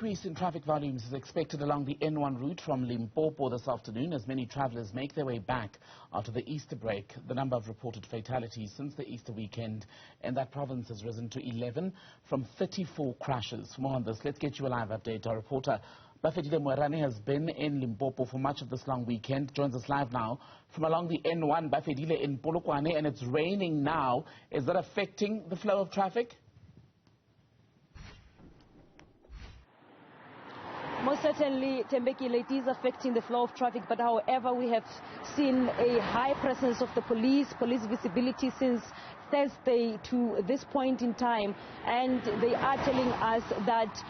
increase in traffic volumes is expected along the N1 route from Limpopo this afternoon as many travellers make their way back after the Easter break. The number of reported fatalities since the Easter weekend in that province has risen to 11 from 34 crashes. For more on this, let's get you a live update. Our reporter Bafedile Moerane has been in Limpopo for much of this long weekend. Joins us live now from along the N1, Bafedile in Polokwane, and it's raining now. Is that affecting the flow of traffic? Most certainly, Tembekile, it is affecting the flow of traffic, but however, we have seen a high presence of the police visibility since Thursday to this point in time, and they are telling us that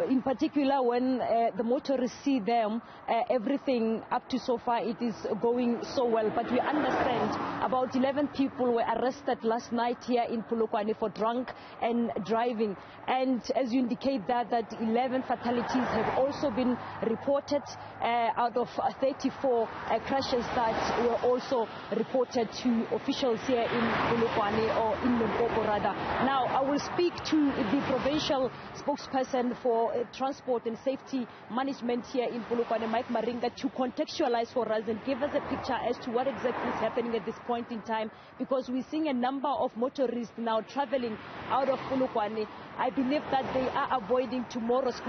in particular when the motorists see them, everything up to so far it is going so well. But we understand about 11 people were arrested last night here in Polokwane for drunk and driving, and as you indicate that 11 fatalities have also been reported out of 34 crashes that were also reported to officials here in Polokwane, or in Limpopo rather. Now I will speak to the provincial spokesperson for transport and safety management here in Polokwane, Mike Maringa, to contextualize for us and give us a picture as to what exactly is happening at this point in time, because we're seeing a number of motorists now traveling out of Polokwane. I believe that they are avoiding tomorrow's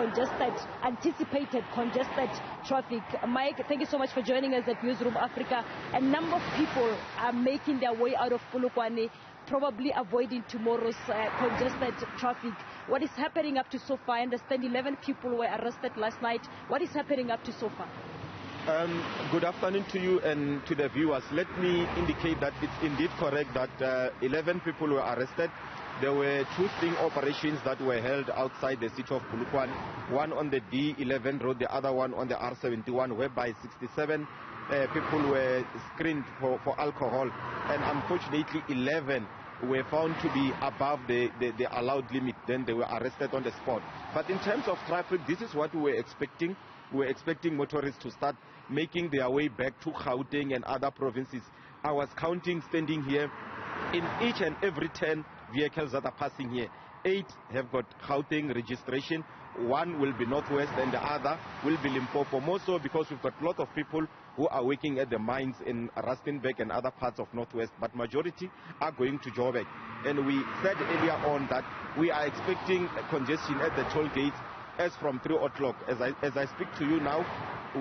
anticipated congested traffic. Mike, thank you so much for joining us at Newzroom Afrika. A number of people are making their way out of Polokwane, probably avoiding tomorrow's congested traffic. What is happening up to so far? I understand 11 people were arrested last night. What is happening up to so far? Good afternoon to you and to the viewers. Let me indicate that it's indeed correct that 11 people were arrested. There were two sting operations that were held outside the city of Polokwane, one on the D11 road, the other one on the R71, whereby 67 people were screened for alcohol, and unfortunately 11 were found to be above the allowed limit. Then they were arrested on the spot. But in terms of traffic, this is what we were expecting. We were expecting motorists to start making their way back to Gauteng and other provinces. I was counting, standing here, in each and every 10 vehicles that are passing here, 8 have got Gauteng registration, 1 will be Northwest, and the other will be Limpopo. More so because we've got a lot of people who are working at the mines in Rustenburg and other parts of Northwest, but majority are going to Joburg. And we said earlier on that we are expecting congestion at the toll gates as from 3 o'clock. As I speak to you now,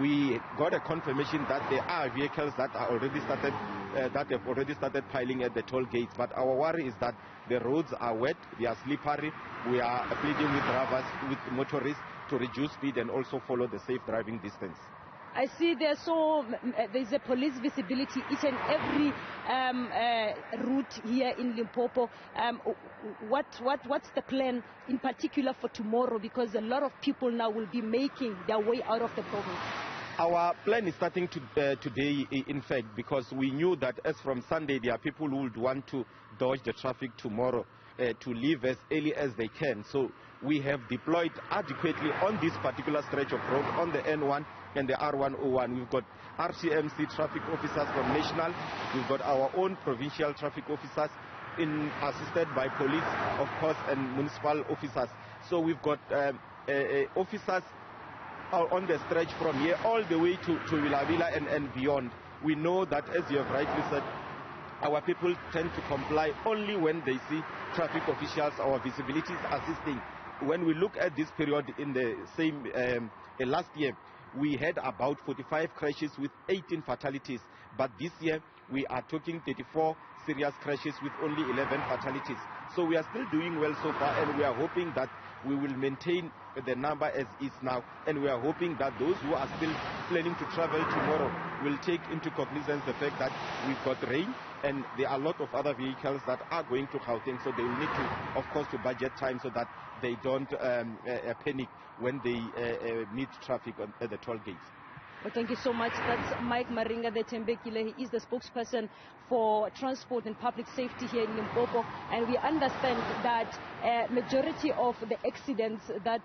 we got a confirmation that there are vehicles that are already started, that have already started piling at the toll gates. But our worry is that the roads are wet, they are slippery. We are pleading with drivers, with motorists, to reduce speed and also follow the safe driving distance. I see there's a police visibility each and every route here in Limpopo. What's the plan in particular for tomorrow? Because a lot of people now will be making their way out of the province. Our plan is starting today, in fact, because we knew that as from Sunday there are people who would want to dodge the traffic tomorrow, to leave as early as they can. So we have deployed adequately on this particular stretch of road, on the N1 and the R101. We've got RCMC traffic officers from national. We've got our own provincial traffic officers, assisted by police, of course, and municipal officers. So we've got officers on the stretch from here all the way to Vila and beyond. We know that, as you have rightly said, our people tend to comply only when they see traffic officials. Our visibility is assisting. When we look at this period in the same last year, we had about 45 crashes with 18 fatalities. But this year, we are talking 34 serious crashes with only 11 fatalities. So we are still doing well so far, and we are hoping that we will maintain the number as is now. And we are hoping that those who are still planning to travel tomorrow will take into cognizance the fact that we've got rain, and there are a lot of other vehicles that are going to Gauteng, so they will need to, of course, to budget time so that they don't panic when they meet traffic at the toll gates. Well, thank you so much. That's Mike Maringa de Tembekile. He is the spokesperson for transport and public safety here in Limpopo. And we understand that majority of the accidents that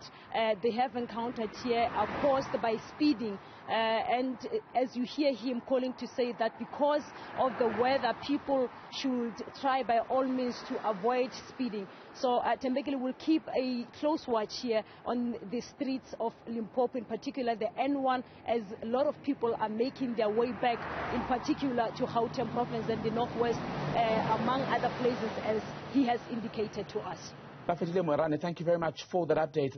they have encountered here are caused by speeding. And as you hear him calling to say that because of the weather, people should try by all means to avoid speeding. So Tembekile will keep a close watch here on the streets of Limpopo, in particular the N1, as a lot of people are making their way back, in particular to Gauteng province and the Northwest, among other places, as he has indicated to us. Bafedile Moerane, thank you very much for that update.